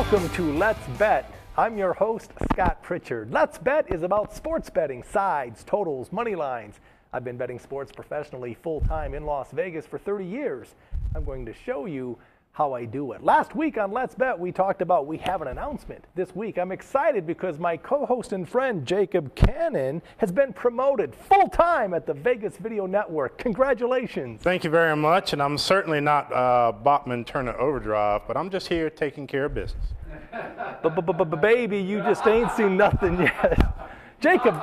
Welcome to Let's Bet. I'm your host, Scott Pritchard. Let's Bet is about sports betting, sides, totals, money lines. I've been betting sports professionally full-time in Las Vegas for 30 years. I'm going to show you how I do it. Last week on Let's Bet, we talked about we have an announcement. This week, I'm excited because my co-host and friend, Jacob Cannon, has been promoted full-time at the Vegas Video Network. Congratulations. Thank you very much, and I'm certainly not Bachman Turner Overdrive, but I'm just here taking care of business. Baby, you just ain't seen nothing yet. Jacob,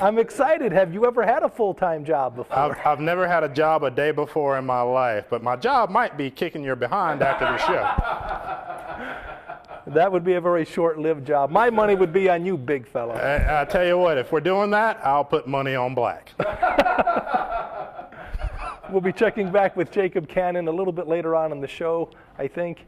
I'm excited. Have you ever had a full-time job before? I've never had a job a day before in my life, but my job might be kicking your behind after the show. That would be a very short-lived job. My money would be on you, big fella. I tell you what, if we're doing that, I'll put money on black. We'll be checking back with Jacob Cannon a little bit later on in the show, I think.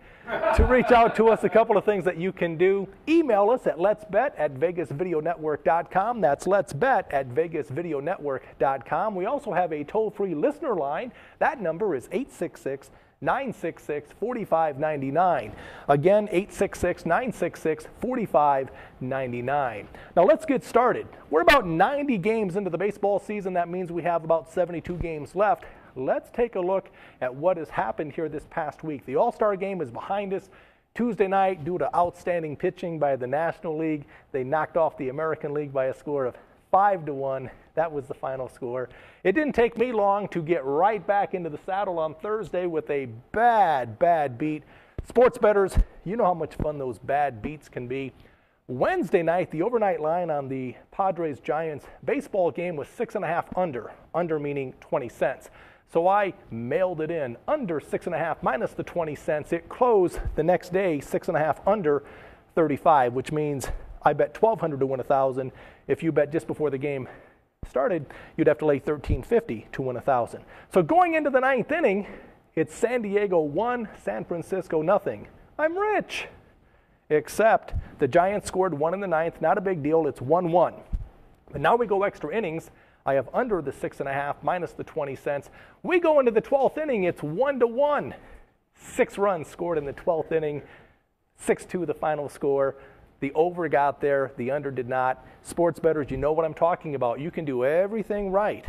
To reach out to us, a couple of things that you can do. Email us at letsbet@vegasvideonetwork.com. That's letsbet@vegasvideonetwork.com. We also have a toll-free listener line. That number is 866-966-4599. Again, 866-966-4599. Now let's get started. We're about 90 games into the baseball season. That means we have about 72 games left. Let's take a look at what has happened here this past week. The All-Star game is behind us. Tuesday night, due to outstanding pitching by the National League, they knocked off the American League by a score of 5-1. That was the final score. It didn't take me long to get right back into the saddle on Thursday with a bad beat. Sports bettors, you know how much fun those bad beats can be. Wednesday night, the overnight line on the Padres-Giants baseball game was 6.5 under meaning 20 cents. So I mailed it in under 6.5 minus the 20 cents. It closed the next day 6.5 under 35, which means I bet $1,200 to win $1,000. If you bet just before the game started, you'd have to lay $1,350 to win $1,000. So going into the ninth inning, it's San Diego 1, San Francisco nothing. I'm rich. Except the Giants scored 1 in the ninth. Not a big deal. It's 1-1. But now we go extra innings. I have under the 6.5 minus the 20 cents. We go into the 12th inning. It's 1-1. 6 runs scored in the 12th inning. 6-2 the final score. The over got there. The under did not. Sports bettors, you know what I'm talking about. You can do everything right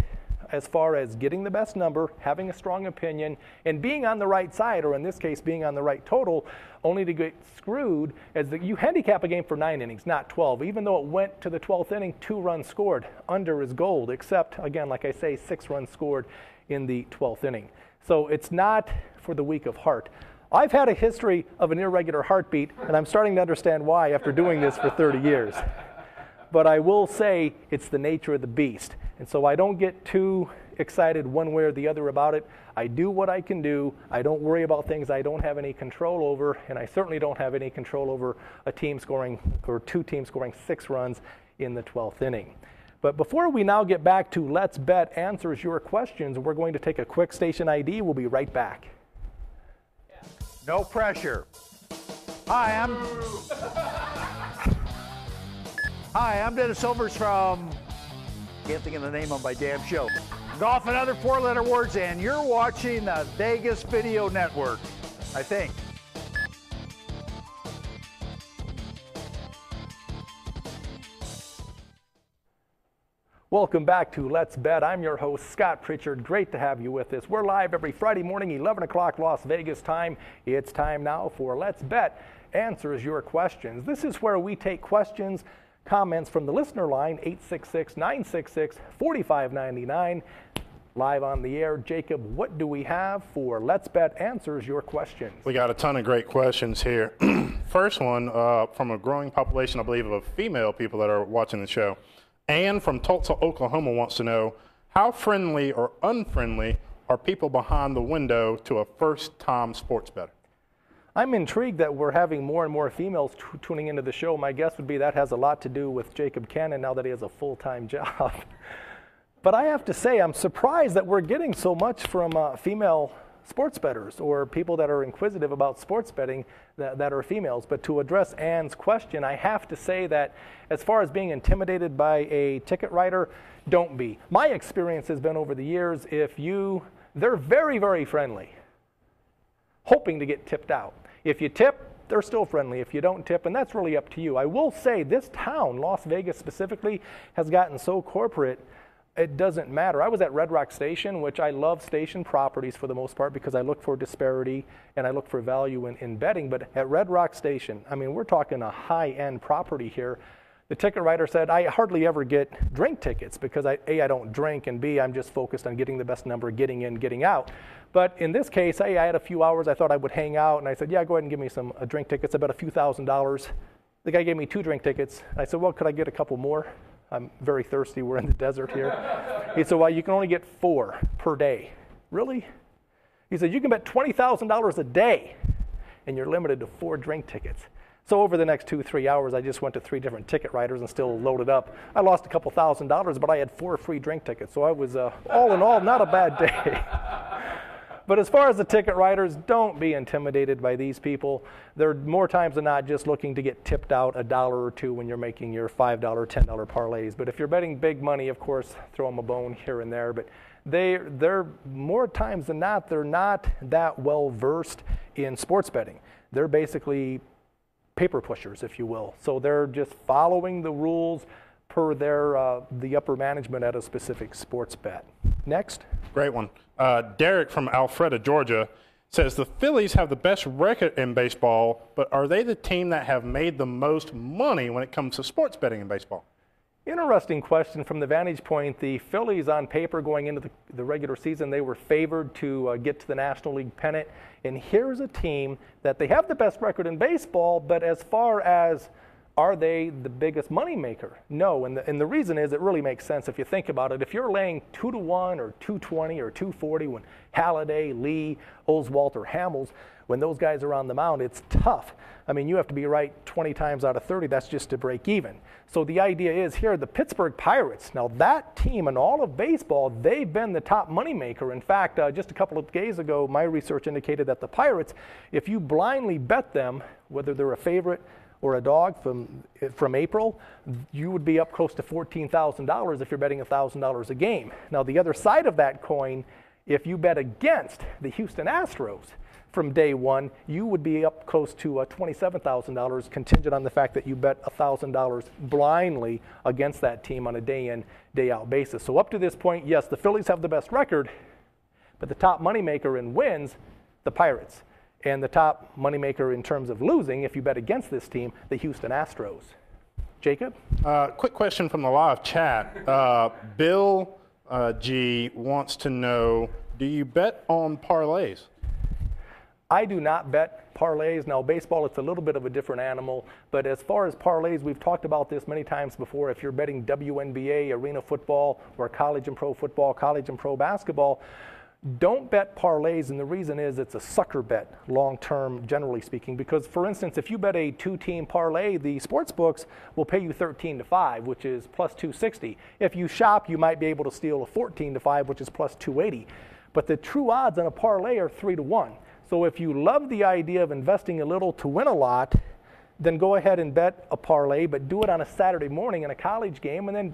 as far as getting the best number, having a strong opinion, and being on the right side, or in this case, being on the right total, only to get screwed as you handicap a game for 9 innings, not 12. Even though it went to the 12th inning, 2 runs scored. Under is gold, except, again, like I say, 6 runs scored in the 12th inning. So it's not for the weak of heart. I've had a history of an irregular heartbeat, and I'm starting to understand why after doing this for 30 years. But I will say it's the nature of the beast. And so I don't get too excited one way or the other about it. I do what I can do. I don't worry about things I don't have any control over, and I certainly don't have any control over a team scoring, or 2 teams scoring 6 runs in the 12th inning. But before we now get back to Let's Bet answers your questions, we're going to take a quick station ID. We'll be right back. No pressure. Hi, I'm Dennis Silvers from, can't think of the name of my damn show. Golf and other 4-letter words, and you're watching the Vegas Video Network, I think. Welcome back to Let's Bet. I'm your host, Scott Pritchard. Great to have you with us. We're live every Friday morning, 11 o'clock Las Vegas time. It's time now for Let's Bet answers your questions. This is where we take questions, comments from the listener line, 866-966-4599. Live on the air. Jacob, what do we have for Let's Bet answers your questions? We got a ton of great questions here. First one from a growing population, I believe, of female people that are watching the show. Ann from Tulsa, Oklahoma wants to know, how friendly or unfriendly are people behind the window to a first-time sports bettor? I'm intrigued that we're having more and more females tuning into the show. My guess would be that has a lot to do with Jacob Cannon now that he has a full-time job. But I have to say, I'm surprised that we're getting so much from female sports bettors or people that are inquisitive about sports betting that are females. But to address Ann's question, I have to say that as far as being intimidated by a ticket writer, don't be. My experience has been over the years, they're very, very friendly, hoping to get tipped out. If you tip, they're still friendly if you don't tip, and that's really up to you. I will say this town, Las Vegas specifically, has gotten so corporate, it doesn't matter. I was at Red Rock Station, which I love station properties for the most part because I look for disparity and I look for value in betting. But at Red Rock Station, I mean, we're talking a high-end property here. The ticket writer said, I hardly ever get drink tickets because A, I don't drink, and B, I'm just focused on getting the best number, getting in, getting out. But in this case, I had a few hours. I thought I would hang out, and I said, yeah, go ahead and give me some drink tickets. I bet a few $1,000s. The guy gave me 2 drink tickets. I said, well, could I get a couple more? I'm very thirsty. We're in the desert here. He said, well, you can only get 4 per day. Really? He said, you can bet $20,000 a day, and you're limited to 4 drink tickets. So over the next 2-3 hours, I just went to 3 different ticket writers and still loaded up. I lost a couple $1,000s, but I had 4 free drink tickets. So I was, all in all, not a bad day. But as far as the ticket writers, don't be intimidated by these people. They're more times than not just looking to get tipped out $1 or $2 when you're making your $5, $10 parlays. But if you're betting big money, of course, throw them a bone here and there. But they're more times than not, they're not that well versed in sports betting. They're basically paper pushers, if you will. So they're just following the rules per the upper management at a specific sports bet. Next. Great one. Derek from Alpharetta, Georgia, says the Phillies have the best record in baseball, but are they the team that have made the most money when it comes to sports betting in baseball? Interesting question from the vantage point. The Phillies on paper going into the regular season, they were favored to get to the National League pennant. And here's a team that they have the best record in baseball, but as far as are they the biggest money maker? No, and the reason is it really makes sense if you think about it. If you're laying 2-1 or 220 or 240 when Halladay, Lee, Oswalt, or Hamels, when those guys are on the mound, it's tough. I mean, you have to be right 20 times out of 30. That's just to break even. So the idea is here, the Pittsburgh Pirates, now that team in all of baseball, they've been the top moneymaker. In fact, just a couple of days ago, my research indicated that the Pirates, if you blindly bet them, whether they're a favorite or a dog from April, you would be up close to $14,000 if you're betting $1,000 a game. Now, the other side of that coin, if you bet against the Houston Astros from day one, you would be up close to $27,000 contingent on the fact that you bet $1,000 blindly against that team on a day-in, day-out basis. So up to this point, yes, the Phillies have the best record, but the top moneymaker in wins, the Pirates. And the top moneymaker in terms of losing, if you bet against this team, the Houston Astros. Jacob? Quick question from the live chat. Bill G wants to know, do you bet on parlays? I do not bet parlays. Now, baseball, it's a little bit of a different animal. But as far as parlays, we've talked about this many times before. If you're betting WNBA, arena football, or college and pro football, college and pro basketball, don't bet parlays, and the reason is it's a sucker bet long-term, generally speaking, because, for instance, if you bet a 2-team parlay, the sports books will pay you 13-5, which is plus 260. If you shop, you might be able to steal a 14-5, which is plus 280. But the true odds on a parlay are 3-1. So if you love the idea of investing a little to win a lot, then go ahead and bet a parlay, but do it on a Saturday morning in a college game, and then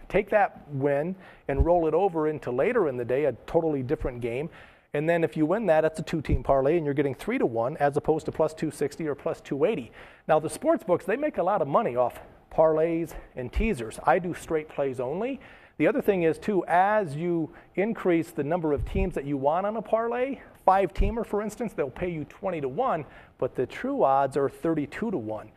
take that win and roll it over into later in the day, a totally different game. And then if you win that, it's a 2-team parlay, and you're getting 3-1 as opposed to plus 260 or plus 280. Now, the sports books, they make a lot of money off parlays and teasers. I do straight plays only. The other thing is, too, as you increase the number of teams that you want on a parlay, 5-teamer, for instance, they'll pay you 20-1, but the true odds are 32-1.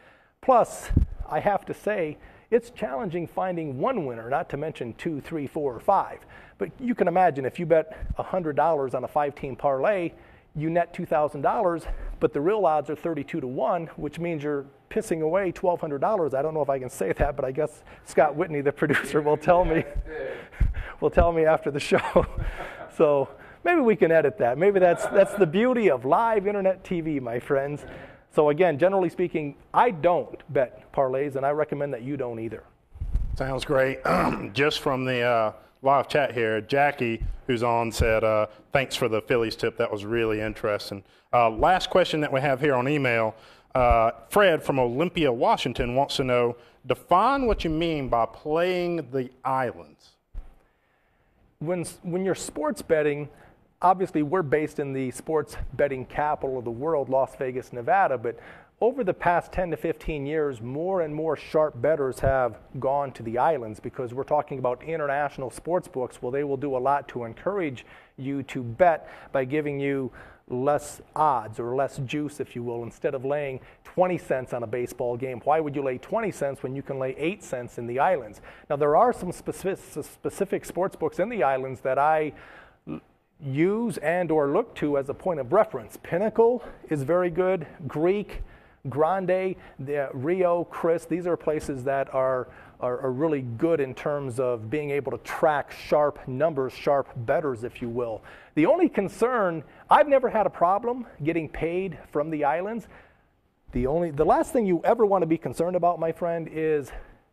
Plus, I have to say, it's challenging finding one winner, not to mention 2, 3, 4, or 5. But you can imagine if you bet $100 on a 5-team parlay, you net $2,000, but the real odds are 32-1, which means you're pissing away $1,200. I don't know if I can say that, but I guess Scott Whitney, the producer, will tell me after the show. So maybe we can edit that. Maybe that's the beauty of live internet TV, my friends. So again, generally speaking, I don't bet parlays, and I recommend that you don't either. Sounds great. Just from the live chat here, Jackie, who's on, said, thanks for the Phillies tip. That was really interesting. Last question that we have here on email, Fred from Olympia, Washington, wants to know, define what you mean by playing the islands. When you're sports betting, obviously we're based in the sports betting capital of the world, Las Vegas, Nevada, but over the past 10 to 15 years, more and more sharp bettors have gone to the islands because we're talking about international sports books. Well, they will do a lot to encourage you to bet by giving you less odds or less juice, if you will, instead of laying 20 cents on a baseball game. Why would you lay 20 cents when you can lay 8 cents in the islands? Now, there are some specific sports books in the islands that I use and or look to as a point of reference. Pinnacle is very good. Greek, Grande, Rio, Chris, these are places that are really good in terms of being able to track sharp numbers, sharp bettors, if you will. The only concern, I've never had a problem getting paid from the islands. The last thing you ever want to be concerned about, my friend, is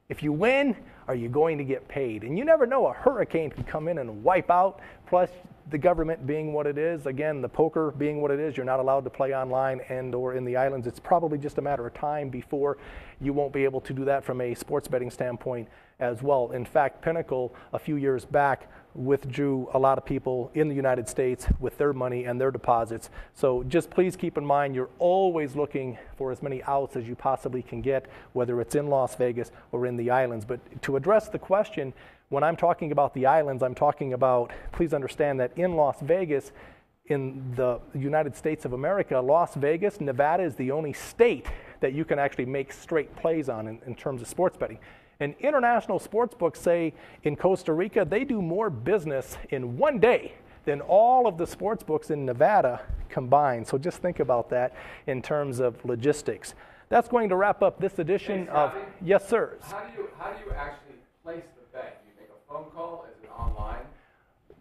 if you win, are you going to get paid? And you never know, a hurricane can come in and wipe out, plus the government being what it is, again, the poker being what it is, you're not allowed to play online and or in the islands. It's probably just a matter of time before you won't be able to do that from a sports betting standpoint as well. In fact, Pinnacle, a few years back, withdrew a lot of people in the United States with their money and their deposits. So just please keep in mind, you're always looking for as many outs as you possibly can get, whether it's in Las Vegas or in the islands. But to address the question, when I'm talking about the islands, I'm talking about, please understand that in Las Vegas, in the United States of America, Las Vegas, Nevada is the only state that you can actually make straight plays on in terms of sports betting. And international sports books say in Costa Rica, they do more business in one day than all of the sports books in Nevada combined. So just think about that in terms of logistics. That's going to wrap up this edition of Yes, Sirs. How do you actually place the bet? You make a phone call? Is it online?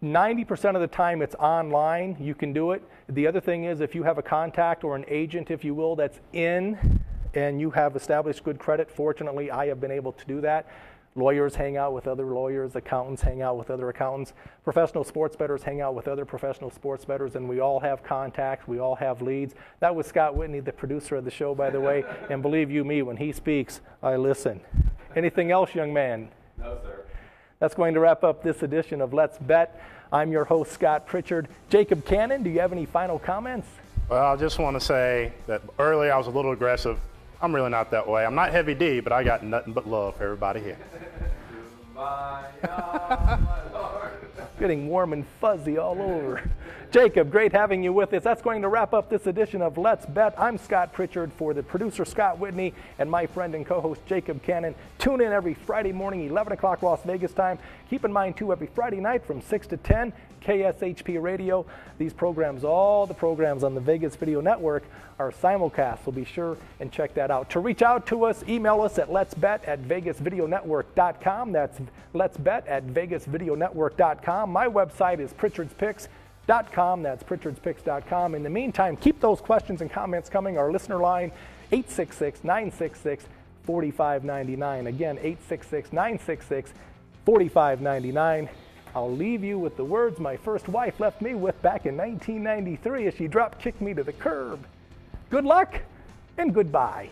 90% of the time it's online. You can do it. The other thing is if you have a contact or an agent, if you will, that's in and you have established good credit, fortunately, I have been able to do that. Lawyers hang out with other lawyers, accountants hang out with other accountants, professional sports bettors hang out with other professional sports bettors, and we all have contacts, we all have leads. That was Scott Whitney, the producer of the show, by the way, and believe you me, when he speaks, I listen. Anything else, young man? No, sir. That's going to wrap up this edition of Let's Bet. I'm your host, Scott Pritchard. Jacob Cannon, do you have any final comments? Well, I just want to say that earlier I was a little aggressive. I'm really not that way. I'm not heavy D, but I got nothing but love for everybody here. My Lord. Getting warm and fuzzy all over. Jacob, great having you with us. That's going to wrap up this edition of Let's Bet. I'm Scott Pritchard for the producer, Scott Whitney, and my friend and co-host, Jacob Cannon. Tune in every Friday morning, 11 o'clock Las Vegas time. Keep in mind, too, every Friday night from 6 to 10, KSHP Radio. These programs, all the programs on the Vegas Video Network, are simulcast, so be sure and check that out. To reach out to us, email us at letsbet@vegasvideonetwork.com. That's letsbet@vegasvideonetwork.com. My website is pritchardspicks.com. That's pritchardspicks.com. In the meantime, keep those questions and comments coming. Our listener line, 866-966-4599. Again, 866-966-4599. I'll leave you with the words my first wife left me with back in 1993 as she drop kicked me to the curb. Good luck and goodbye.